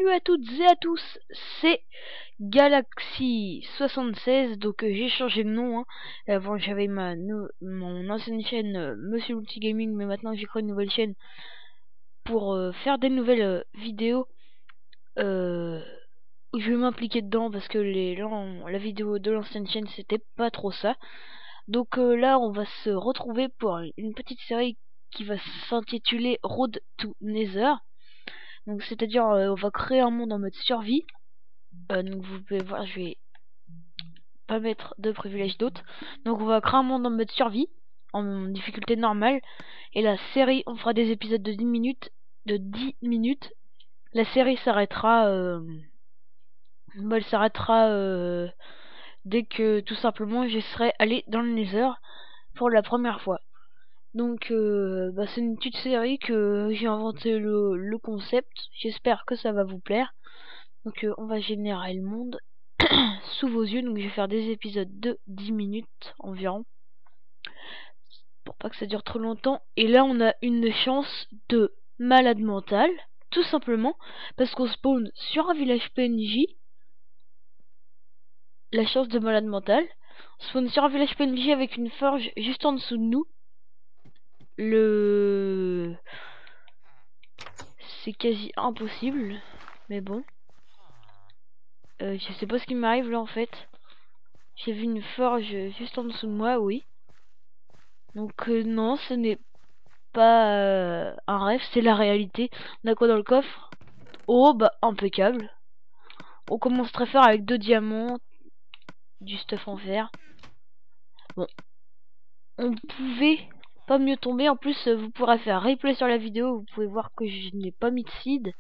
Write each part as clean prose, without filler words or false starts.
Salut à toutes et à tous, c'est Galaxy76, donc j'ai changé de nom, hein. Avant j'avais mon ancienne chaîne Monsieur Multigaming, mais maintenant j'ai créé une nouvelle chaîne pour faire des nouvelles vidéos où je vais m'impliquer dedans parce que la vidéo de l'ancienne chaîne c'était pas trop ça. Donc là on va se retrouver pour une petite série qui va s'intituler Road to Nether. Donc c'est-à-dire on va créer un monde en mode survie. Donc vous pouvez voir, je vais pas mettre de privilèges d'autres. Donc on va créer un monde en mode survie, en difficulté normale. Et la série, on fera des épisodes de 10 minutes. La série s'arrêtera elle s'arrêtera dès que tout simplement je serai allé dans le Nether pour la première fois. Donc c'est une petite série que j'ai inventé le concept. J'espère que ça va vous plaire. Donc on va générer le monde sous vos yeux. Donc je vais faire des épisodes de 10 minutes environ, pour pas que ça dure trop longtemps. Et là on a une chance de malade mental, tout simplement, parce qu'on spawn sur un village PNJ. La chance de malade mental. On spawn sur un village PNJ avec une forge juste en dessous de nous. C'est quasi impossible, mais bon. Je sais pas ce qui m'arrive là en fait. J'ai vu une forge juste en dessous de moi, oui. Donc non, ce n'est pas un rêve, c'est la réalité. On a quoi dans le coffre? Oh bah impeccable. On commence très fort avec 2 diamants, du stuff en fer. Bon, on pouvait pas mieux tomber. En plus vous pourrez faire replay sur la vidéo. Vous pouvez voir que je n'ai pas mis de seed.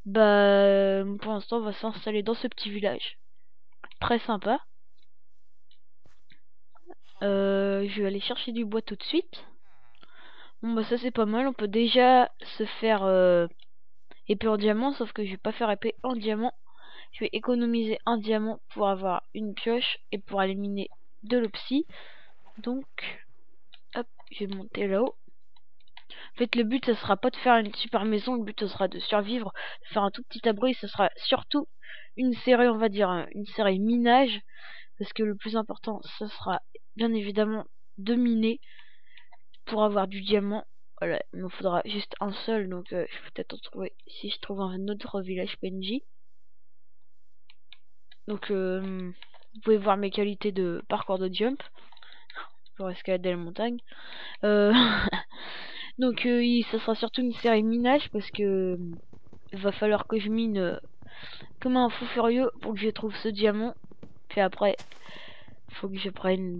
Bah pour l'instant on va s'installer dans ce petit village. Très sympa. Je vais aller chercher du bois tout de suite. Bon bah ça c'est pas mal. On peut déjà se faire épée en diamant, sauf que je vais pas faire épée en diamant. Je vais économiser un diamant pour avoir une pioche et pour aller miner de l'opsie. Donc, hop, je vais monter là-haut. En fait, le but, ça sera pas de faire une super maison. Le but, ça sera de survivre, de faire un tout petit abri. Ça sera surtout une série, on va dire, une série minage. Parce que le plus important, ça sera bien évidemment de miner pour avoir du diamant. Voilà, il me faudra juste un seul. Donc, je vais peut-être en trouver si je trouve un autre village PNJ. Donc vous pouvez voir mes qualités de parcours de jump pour escalader la montagne. Donc ça sera surtout une série minage parce que il va falloir que je mine comme un fou furieux pour que je trouve ce diamant. Puis après, faut que je prenne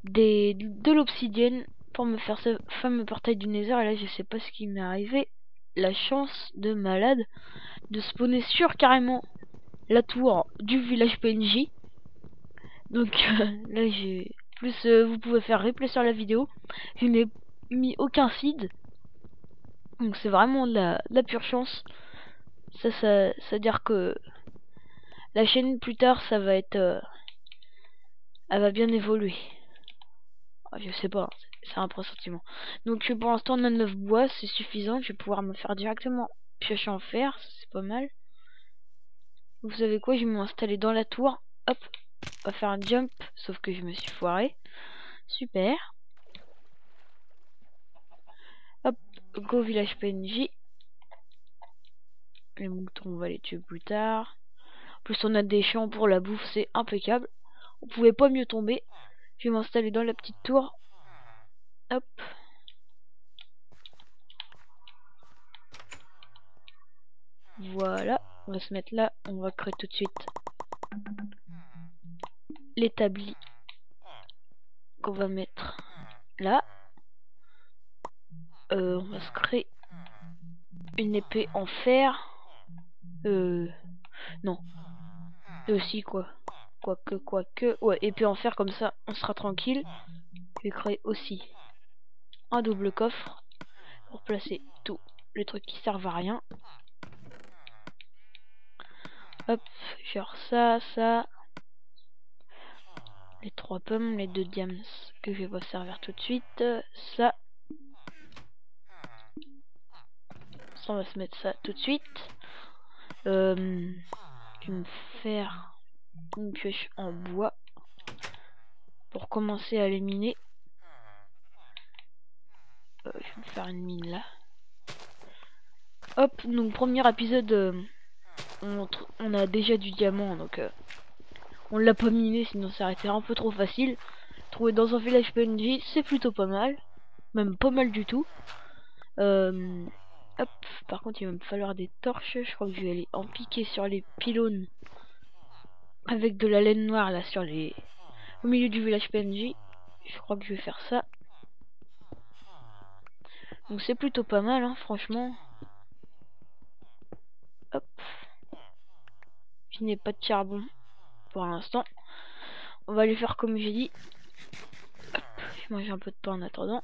de l'obsidienne pour me faire ce fameux portail du Nether. Et là, je sais pas ce qui m'est arrivé. La chance de malade de spawner sur carrément la tour du village PNJ. Donc là j'ai plus vous pouvez faire replay sur la vidéo. Je n'ai mis aucun seed. Donc c'est vraiment de la pure chance. Ça veut dire que la chaîne plus tard ça va être elle va bien évoluer. Je sais pas, c'est un pressentiment. Donc pour l'instant on a 9 bois, c'est suffisant. Je vais pouvoir me faire directement piocher en fer, c'est pas mal. Vous savez quoi, je vais m'installer dans la tour. Hop, on va faire un jump, sauf que je me suis foiré. Super. Hop, go village PNJ. Les moutons on va les tuer plus tard. En plus on a des champs pour la bouffe, c'est impeccable. On pouvait pas mieux tomber. Je vais m'installer dans la petite tour. Hop. Voilà. On va se mettre là. On va créer tout de suite l'établi qu'on va mettre là. On va se créer une épée en fer. Non. Et aussi quoi. Quoique. Ouais, épée en fer comme ça, on sera tranquille. Je vais créer aussi un double coffre pour placer tous les trucs qui servent à rien. Hop, genre ça. Les 3 pommes, les 2 diams que je vais vous servir tout de suite. Ça. Ça, on va se mettre ça tout de suite. Je vais me faire une pioche en bois pour commencer à les miner. Je vais me faire une mine là. Hop, donc premier épisode, on a déjà du diamant, donc on l'a pas miné, sinon ça aurait été un peu trop facile. Trouver dans un village PNJ, c'est plutôt pas mal, même pas mal du tout. Hop, par contre il va me falloir des torches, je crois que je vais aller en piquer sur les pylônes avec de la laine noire là sur les... au milieu du village PNJ. Je crois que je vais faire ça. Donc c'est plutôt pas mal, hein, franchement. Hop. Je n'ai pas de charbon pour l'instant. On va aller faire comme j'ai dit. Hop. Je mange un peu de pain en attendant.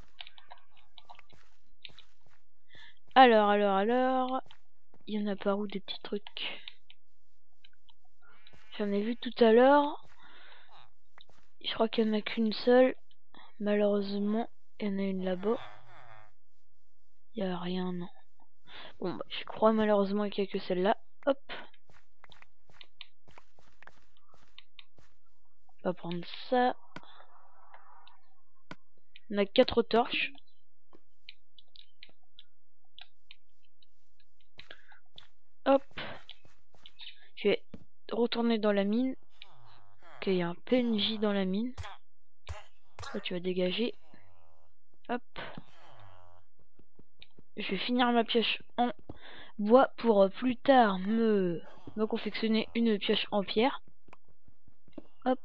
Alors. Il y en a par où des petits trucs? J'en ai vu tout à l'heure. Je crois qu'il n'y en a qu'une seule. Malheureusement, il y en a une là-bas. Il n'y a rien, non. Bon, bah, je crois malheureusement qu'il n'y a que celle-là. Hop. On va prendre ça. On a 4 torches. Hop. Je vais retourner dans la mine. Ok, il y a un PNJ dans la mine. Toi, tu vas dégager. Hop. Je vais finir ma pioche en bois pour plus tard me confectionner une pioche en pierre. Hop.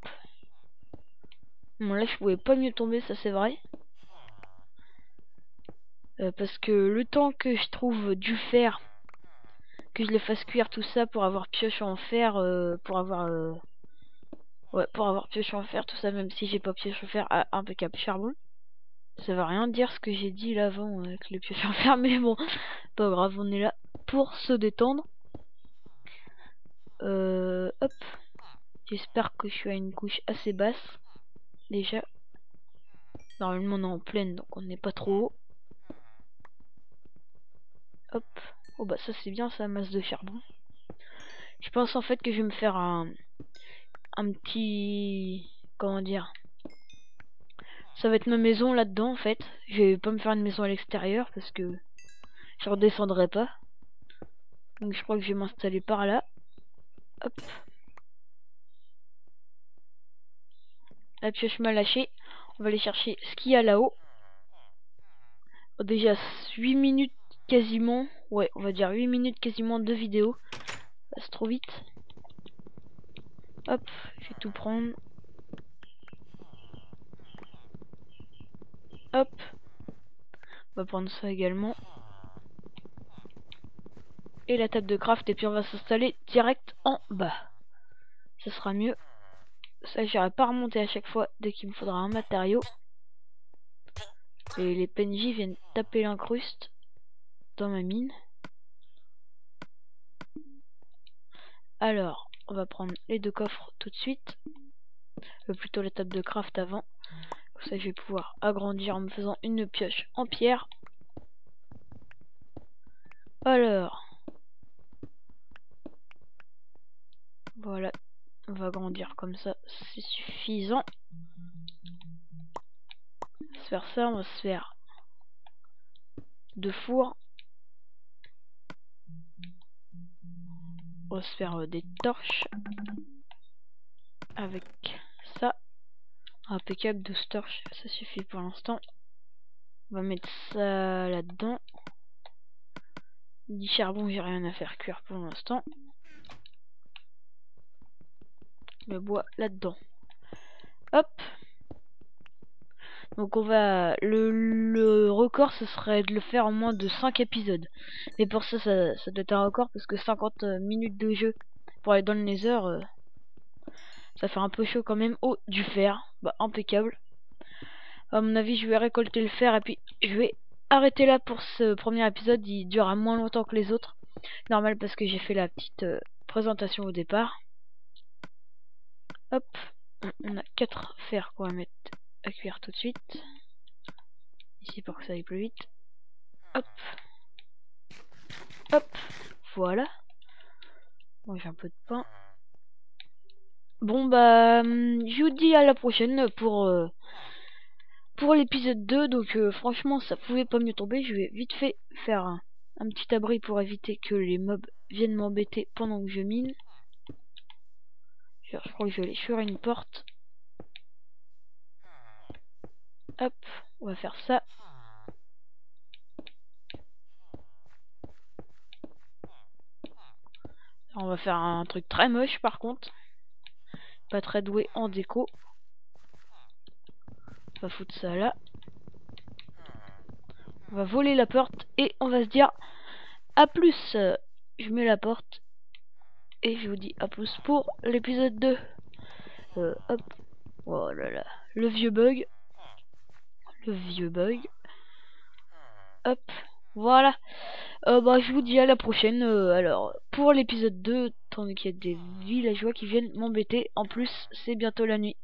Bon, là je pouvais pas mieux tomber, ça c'est vrai. Parce que le temps que je trouve du fer, que je les fasse cuire tout ça pour avoir pioche en fer, pour avoir pioche en fer, tout ça, même si j'ai pas pioche en fer, impeccable charbon. Ça va rien dire ce que j'ai dit là avant avec les pioches en fer, mais bon, pas grave, on est là pour se détendre. Hop. J'espère que je suis à une couche assez basse. Déjà. Normalement on est en pleine, donc on n'est pas trop haut. Hop. Oh bah ça c'est bien, ça, masse de charbon. Je pense en fait que je vais me faire un petit... comment dire, ça va être ma maison là-dedans en fait. Je vais pas me faire une maison à l'extérieur parce que je redescendrai pas. Donc je crois que je vais m'installer par là. Hop. La pioche m'a lâché. On va aller chercher ce qu'il y a là-haut. Oh, déjà 8 minutes quasiment. Ouais, on va dire 8 minutes quasiment de vidéo. Ça passe trop vite. Hop, je vais tout prendre. Hop. On va prendre ça également. Et la table de craft. Et puis on va s'installer direct en bas. Ça sera mieux. Ça, j'irai pas remonter à chaque fois dès qu'il me faudra un matériau. Et les PNJ viennent taper l'incruste dans ma mine. Alors, on va prendre les 2 coffres tout de suite. Plutôt la table de craft avant. Comme ça, je vais pouvoir agrandir en me faisant une pioche en pierre. Alors, voilà. On va agrandir comme ça, c'est suffisant. On va se faire ça, on va se faire 2 fours. On va se faire des torches. Avec ça. Impeccable, 12 torches, ça suffit pour l'instant. On va mettre ça là-dedans. Du charbon, j'ai rien à faire cuire pour l'instant. Le bois là-dedans. Hop. Donc on va... Le record, ce serait de le faire en moins de 5 épisodes. Mais pour ça, ça doit être un record parce que 50 minutes de jeu pour aller dans le Nether, ça fait un peu chaud quand même. Oh, du fer. Bah, impeccable. À mon avis, je vais récolter le fer et puis je vais arrêter là pour ce premier épisode. Il durera moins longtemps que les autres. Normal parce que j'ai fait la petite présentation au départ. Hop. On a 4 fers qu'on va mettre à cuire tout de suite. Ici pour que ça aille plus vite. Hop. Hop, voilà. Bon, j'ai un peu de pain. Bon bah, je vous dis à la prochaine pour l'épisode 2. Donc franchement, ça pouvait pas mieux tomber. Je vais vite fait faire un petit abri pour éviter que les mobs viennent m'embêter pendant que je mine. Je crois que je vais aller sur une porte. Hop, on va faire ça. On va faire un truc très moche par contre. Pas très doué en déco. On va foutre ça là. On va voler la porte et on va se dire à plus. Je mets la porte et je vous dis à plus pour l'épisode 2. Hop. Oh là là. Le vieux bug. Le vieux bug. Hop. Voilà. Bah, je vous dis à la prochaine. Alors, pour l'épisode 2, tant qu'il y a des villageois qui viennent m'embêter. En plus, c'est bientôt la nuit.